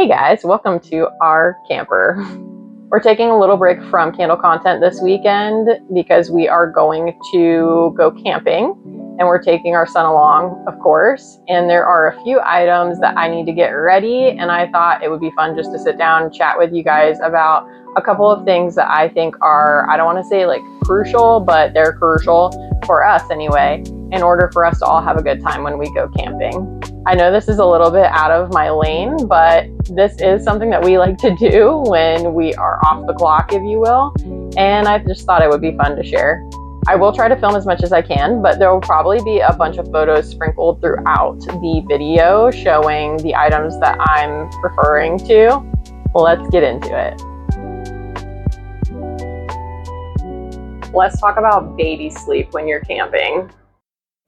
Hey guys, welcome to our camper. We're taking a little break from candle content this weekend because we are going to go camping and we're taking our son along, of course. And there are a few items that I need to get ready, and I thought it would be fun just to sit down and chat with you guys about a couple of things that I think are, I don't want to say like crucial, but they're crucial for us anyway, in order for us to all have a good time when we go camping. I know this is a little bit out of my lane, but this is something that we like to do when we are off the clock, if you will, and I just thought it would be fun to share. I will try to film as much as I can, but there will probably be a bunch of photos sprinkled throughout the video showing the items that I'm referring to. Let's get into it. Let's talk about baby sleep when you're camping.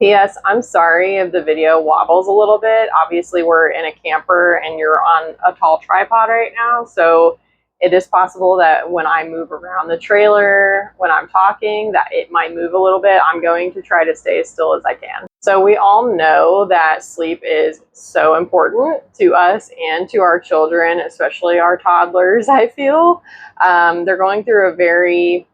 P.S. I'm sorry if the video wobbles a little bit. Obviously, we're in a camper and you're on a tall tripod right now, so it is possible that when I move around the trailer, when I'm talking, that it might move a little bit. I'm going to try to stay as still as I can. So we all know that sleep is so important to us and to our children, especially our toddlers, I feel. They're going through a very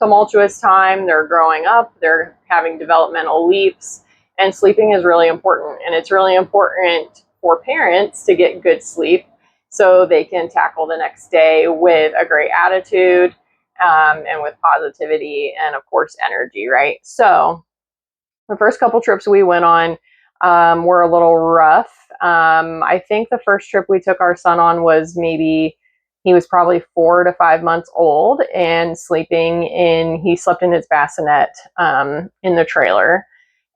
tumultuous time. They're growing up, they're having developmental leaps, and sleeping is really important. And it's really important for parents to get good sleep so they can tackle the next day with a great attitude and with positivity and, of course, energy, right? So the first couple trips we went on were a little rough. I think the first trip we took our son on was he was probably 4 to 5 months old and he slept in his bassinet in the trailer.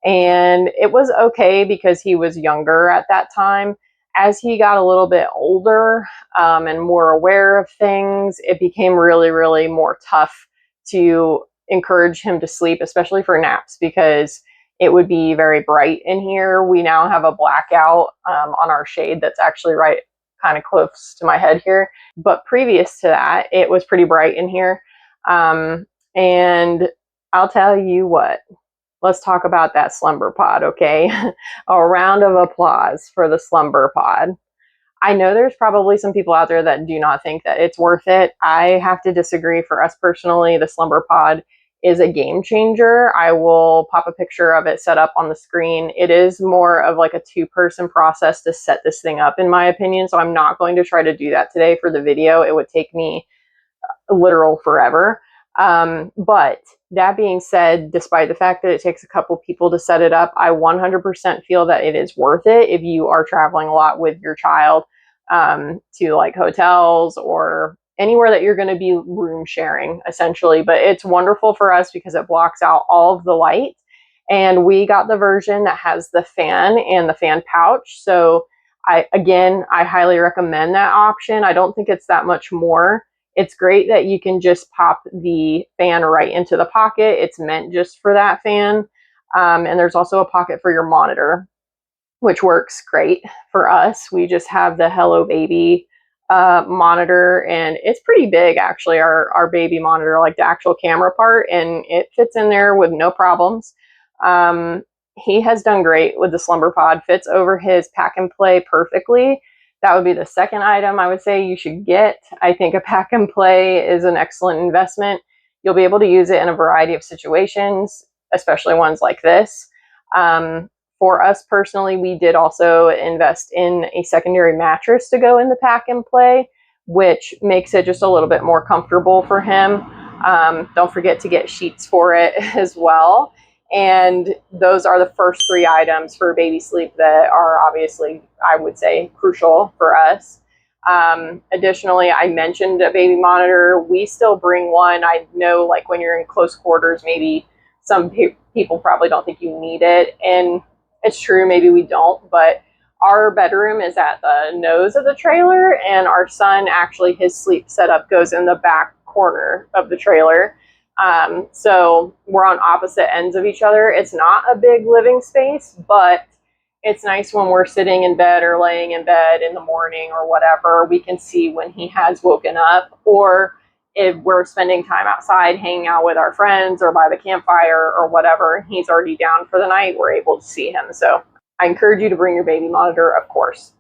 And it was okay because he was younger at that time. As he got a little bit older and more aware of things, it became really, really more tough to encourage him to sleep, especially for naps, because it would be very bright in here. We now have a blackout on our shade that's actually right kind of close to my head here. But previous to that, it was pretty bright in here. And I'll tell you what, let's talk about that slumber pod, okay? A round of applause for the slumber pod. I know there's probably some people out there that do not think that it's worth it. I have to disagree. For us personally, the slumber pod is a game changer. I will pop a picture of it set up on the screen. It is more of like a two-person process to set this thing up, in my opinion. So I'm not going to try to do that today for the video. It would take me literal forever. But that being said, despite the fact that it takes a couple people to set it up, I 100% feel that it is worth it if you are traveling a lot with your child to like hotels or anywhere that you're going to be room sharing, essentially. But it's wonderful for us because it blocks out all of the light. And we got the version that has the fan and the fan pouch. So I highly recommend that option. I don't think it's that much more. It's great that you can just pop the fan right into the pocket. It's meant just for that fan. And there's also a pocket for your monitor, which works great for us. We just have the Hello Baby monitor, and it's pretty big, actually, our baby monitor, like the actual camera part, and it fits in there with no problems. He has done great with the slumber pod, fits over his pack and play perfectly. That would be the second item I would say you should get. I think a pack and play is an excellent investment. You'll be able to use it in a variety of situations, especially ones like this. For us personally, we did also invest in a secondary mattress to go in the pack and play, which makes it just a little bit more comfortable for him. Don't forget to get sheets for it as well. And those are the first 3 items for baby sleep that are obviously, I would say, crucial for us. Additionally, I mentioned a baby monitor. We still bring one. I know, like, when you're in close quarters, maybe some people probably don't think you need it. And it's true, maybe we don't, but our bedroom is at the nose of the trailer, and our son, actually, his sleep setup goes in the back corner of the trailer. So we're on opposite ends of each other. It's not a big living space, but it's nice when we're sitting in bed or laying in bed in the morning or whatever, we can see when he has woken up, or if we're spending time outside hanging out with our friends or by the campfire or whatever, he's already down for the night, we're able to see him. So I encourage you to bring your baby monitor, of course.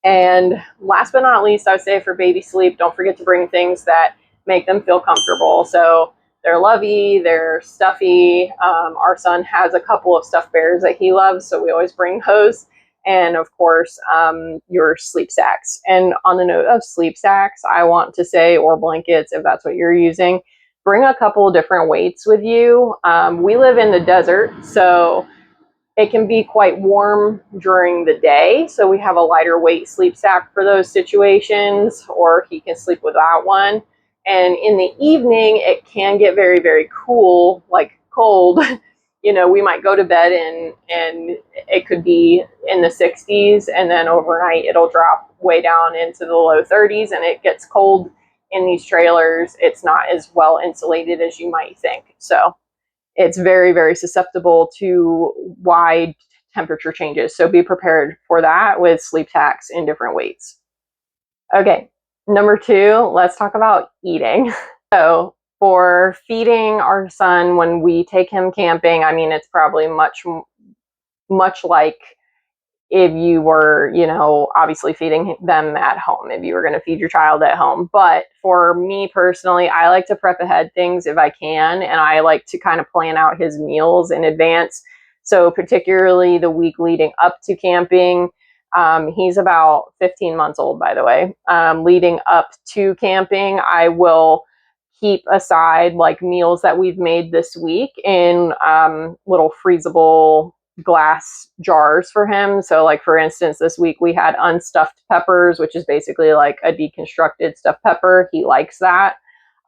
And last but not least, I would say for baby sleep, don't forget to bring things that make them feel comfortable. So they're lovey, they're stuffy. Our son has a couple of stuffed bears that he loves, so we always bring those. And of course, your sleep sacks. And on the note of sleep sacks, I want to say, or blankets, if that's what you're using, bring a couple of different weights with you. We live in the desert, so it can be quite warm during the day, so we have a lighter weight sleep sack for those situations, or he can sleep without one. And in the evening, it can get very, very cool, like cold. You know, we might go to bed and it could be in the 60s, and then overnight it'll drop way down into the low 30s, and it gets cold in these trailers. It's not as well insulated as you might think. So it's very, very susceptible to wide temperature changes. So be prepared for that with sleep sacks in different weights. Okay, number 2, let's talk about eating. So for feeding our son when we take him camping, I mean, it's probably much like if you were, you know, obviously feeding them at home, if you were going to feed your child at home. But for me personally, I like to prep ahead things if I can, and I like to kind of plan out his meals in advance. So particularly the week leading up to camping, he's about 15 months old, by the way. Leading up to camping, I will keep aside like meals that we've made this week in little freezable glass jars for him. So like for instance, this week we had unstuffed peppers, which is basically like a deconstructed stuffed pepper. He likes that.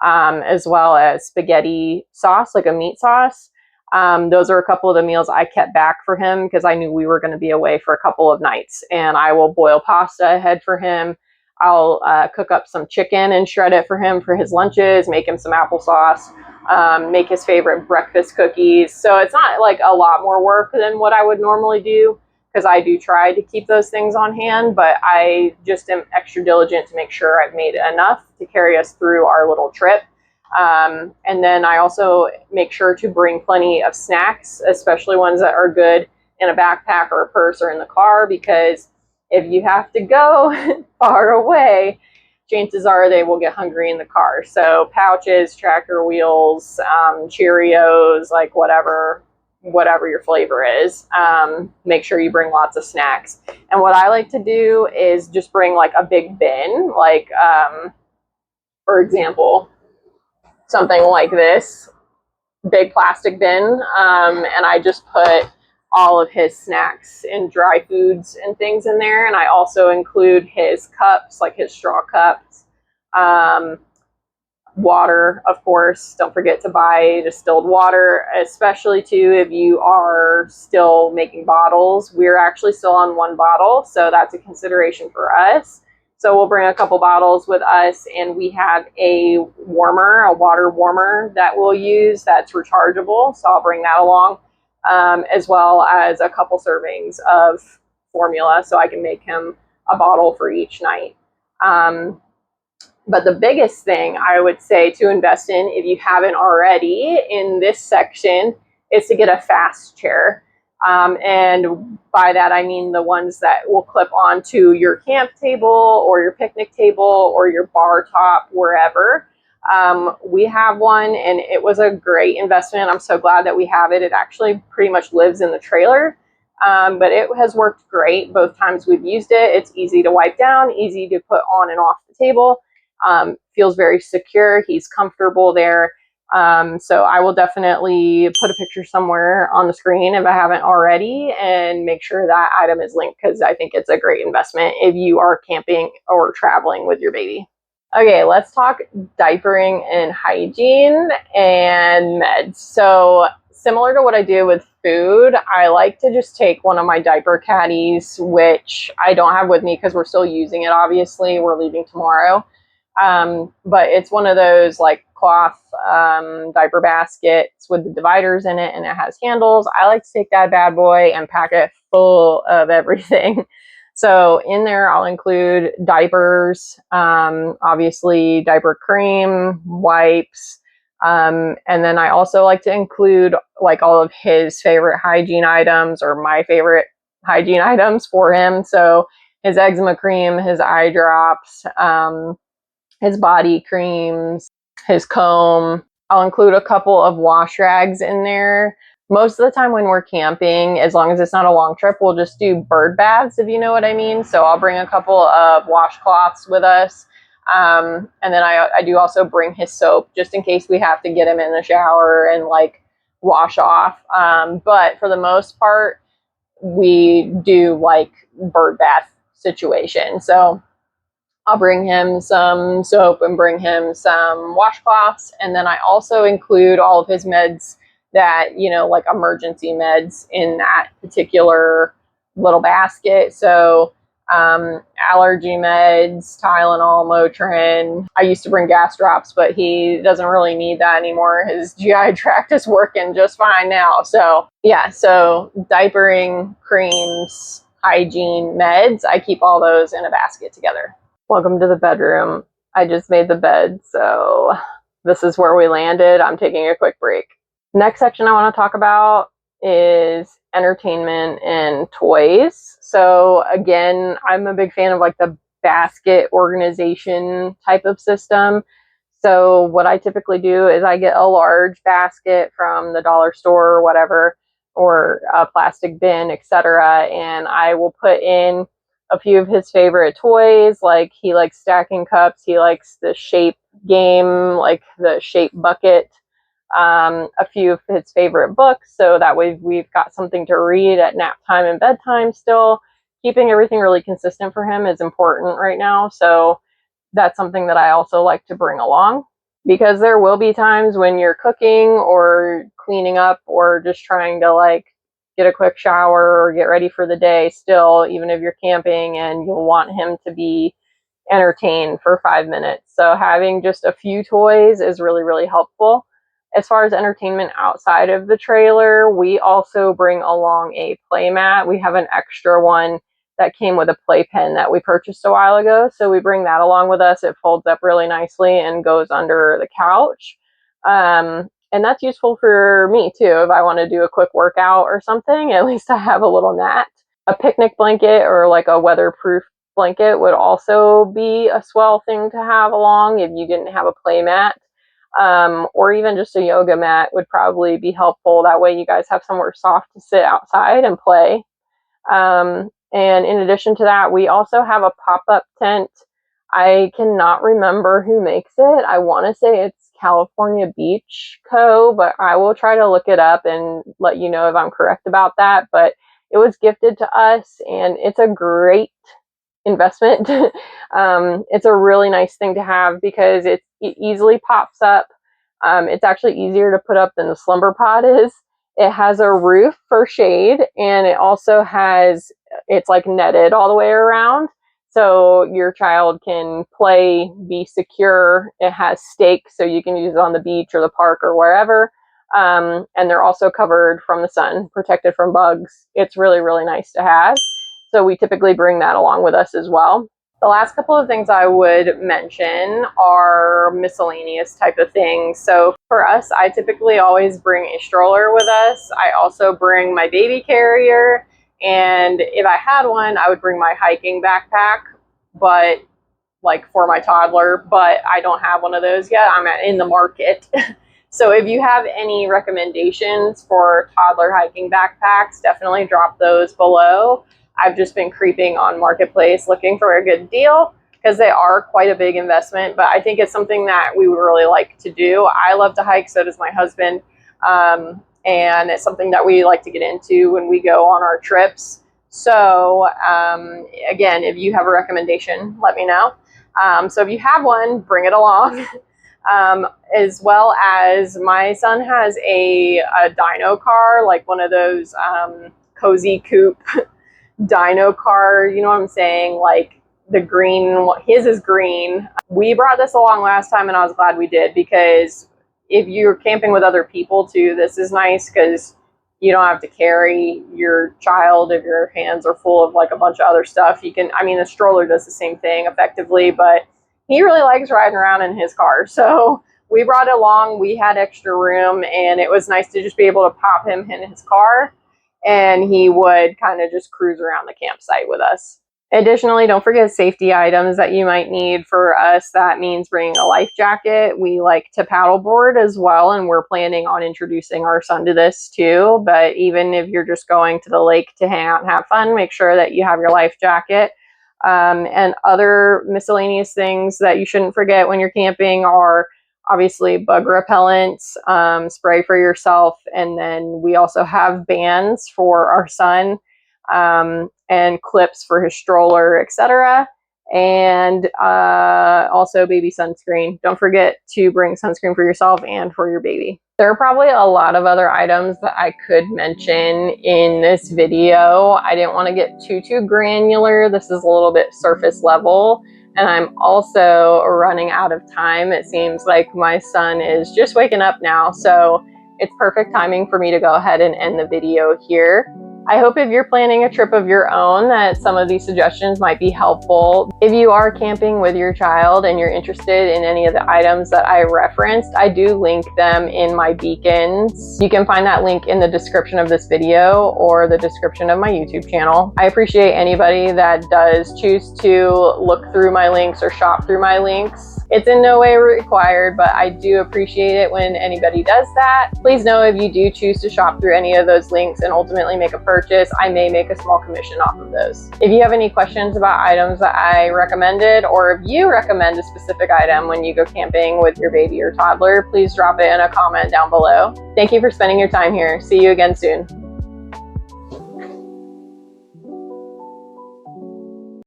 As well as spaghetti sauce, like a meat sauce. Those are a couple of the meals I kept back for him because I knew we were going to be away for a couple of nights. And I will boil pasta ahead for him. I'll cook up some chicken and shred it for him for his lunches, make him some applesauce, make his favorite breakfast cookies. So it's not like a lot more work than what I would normally do because I do try to keep those things on hand, but I just am extra diligent to make sure I've made enough to carry us through our little trip. And then I also make sure to bring plenty of snacks, especially ones that are good in a backpack or a purse or in the car, because if you have to go far away, chances are they will get hungry in the car. So pouches, tractor wheels, Cheerios, like whatever your flavor is. Make sure you bring lots of snacks. And what I like to do is just bring like a big bin, like for example, something like this big plastic bin, and I just put all of his snacks and dry foods and things in there. And I also include his cups, like his straw cups, water, of course. Don't forget to buy distilled water, especially too if you are still making bottles. We're actually still on 1 bottle, so that's a consideration for us. So we'll bring a couple bottles with us, and we have a warmer, a water warmer that we'll use that's rechargeable. So I'll bring that along, as well as a couple servings of formula so I can make him a bottle for each night. But the biggest thing I would say to invest in, if you haven't already in this section, is to get a fast chair. And by that, I mean the ones that will clip onto your camp table or your picnic table or your bar top, wherever. We have one, and it was a great investment. I'm so glad that we have it. It actually pretty much lives in the trailer. But it has worked great both times we've used it. It's easy to wipe down, easy to put on and off the table. Feels very secure. He's comfortable there. So I will definitely put a picture somewhere on the screen if I haven't already, and make sure that item is linked because I think it's a great investment if you are camping or traveling with your baby. Okay, let's talk diapering and hygiene and meds. So similar to what I do with food, I like to just take one of my diaper caddies, which I don't have with me because we're still using it, obviously. We're leaving tomorrow. But it's one of those like cloth diaper baskets with the dividers in it, and it has handles. I like to take that bad boy and pack it full of everything. So in there, I'll include diapers, obviously diaper cream, wipes, and then I also like to include like all of his favorite hygiene items or my favorite hygiene items for him. So his eczema cream, his eye drops, his body creams, his comb. I'll include a couple of wash rags in there. Most of the time when we're camping, as long as it's not a long trip, we'll just do bird baths, if you know what I mean. So I'll bring a couple of washcloths with us. And then I do also bring his soap just in case we have to get him in the shower and like wash off. But for the most part, we do like bird bath situation. So I'll bring him some soap and bring him some washcloths. And then I also include all of his meds that, you know, like emergency meds in that particular little basket. So allergy meds, Tylenol, Motrin. I used to bring gas drops, but he doesn't really need that anymore. His GI tract is working just fine now. So yeah, so diapering, creams, hygiene, meds, I keep all those in a basket together. Welcome to the bedroom. I just made the bed, so this is where we landed. I'm taking a quick break. Next section I want to talk about is entertainment and toys. So again, I'm a big fan of like the basket organization type of system. So what I typically do is I get a large basket from the dollar store or whatever, or a plastic bin, etc., and I will put in a few of his favorite toys. Like he likes stacking cups, he likes the shape game, like the shape bucket, a few of his favorite books, so that way we've got something to read at nap time and bedtime still. Keeping everything really consistent for him is important right now, so that's something that I also like to bring along, because there will be times when you're cooking or cleaning up or just trying to like get a quick shower or get ready for the day still, even if you're camping, and you'll want him to be entertained for 5 minutes. So having just a few toys is really, really helpful. As far as entertainment outside of the trailer, we also bring along a play mat. We have an extra one that came with a playpen that we purchased a while ago. So we bring that along with us. It folds up really nicely and goes under the couch. And that's useful for me too. If I want to do a quick workout or something, at least I have a little mat. A picnic blanket or like a weatherproof blanket would also be a swell thing to have along if you didn't have a play mat. Or even just a yoga mat would probably be helpful. That way you guys have somewhere soft to sit outside and play. And in addition to that, we also have a pop-up tent. I cannot remember who makes it. I want to say it's California Beach Co., but I will try to look it up and let you know if I'm correct about that. But it was gifted to us, and it's a great investment. It's a really nice thing to have because it easily pops up. It's actually easier to put up than the slumber pod is. It has a roof for shade, and it also has, it's like netted all the way around, so your child can play, be secure. It has stakes, so you can use it on the beach or the park or wherever. And they're also covered from the sun, protected from bugs. It's really, really nice to have. So we typically bring that along with us as well. The last couple of things I would mention are miscellaneous type of things. So for us, I typically always bring a stroller with us. I also bring my baby carrier, and if I had one, I would bring my hiking backpack, but like for my toddler, but I don't have one of those yet. I'm in the market. So if you have any recommendations for toddler hiking backpacks, definitely drop those below. I've just been creeping on Marketplace looking for a good deal because they are quite a big investment, but I think it's something that we would really like to do. I love to hike, so does my husband, and it's something that we like to get into when we go on our trips. So again, if you have a recommendation, let me know. So if you have one, bring it along. As well as my son has a dino car, like one of those cozy coupe dino car, you know what I'm saying, like the green, his is green. We brought this along last time, and I was glad we did, because if you're camping with other people too, this is nice because you don't have to carry your child if your hands are full of like a bunch of other stuff. You can, I mean, the stroller does the same thing effectively, but he really likes riding around in his car. So we brought it along. We had extra room, and it was nice to just be able to pop him in his car, and he would kind of just cruise around the campsite with us. Additionally, don't forget safety items that you might need. For us, that means bringing a life jacket. We like to paddleboard as well, and we're planning on introducing our son to this too. But even if you're just going to the lake to hang out and have fun, make sure that you have your life jacket. And other miscellaneous things that you shouldn't forget when you're camping are obviously bug repellent, spray for yourself, and then we also have bands for our son, and clips for his stroller, etc. And also baby sunscreen. Don't forget to bring sunscreen for yourself and for your baby. There are probably a lot of other items that I could mention in this video. I didn't want to get too granular. This is a little bit surface level, and I'm also running out of time. It seems like my son is just waking up now, so it's perfect timing for me to go ahead and end the video here. I hope if you're planning a trip of your own that some of these suggestions might be helpful. If you are camping with your child and you're interested in any of the items that I referenced, I do link them in my beacons. You can find that link in the description of this video or the description of my YouTube channel. I appreciate anybody that does choose to look through my links or shop through my links. It's in no way required, but I do appreciate it when anybody does that. Please know if you do choose to shop through any of those links and ultimately make a purchase, I may make a small commission off of those. If you have any questions about items that I recommended, or if you recommend a specific item when you go camping with your baby or toddler, please drop it in a comment down below. Thank you for spending your time here. See you again soon.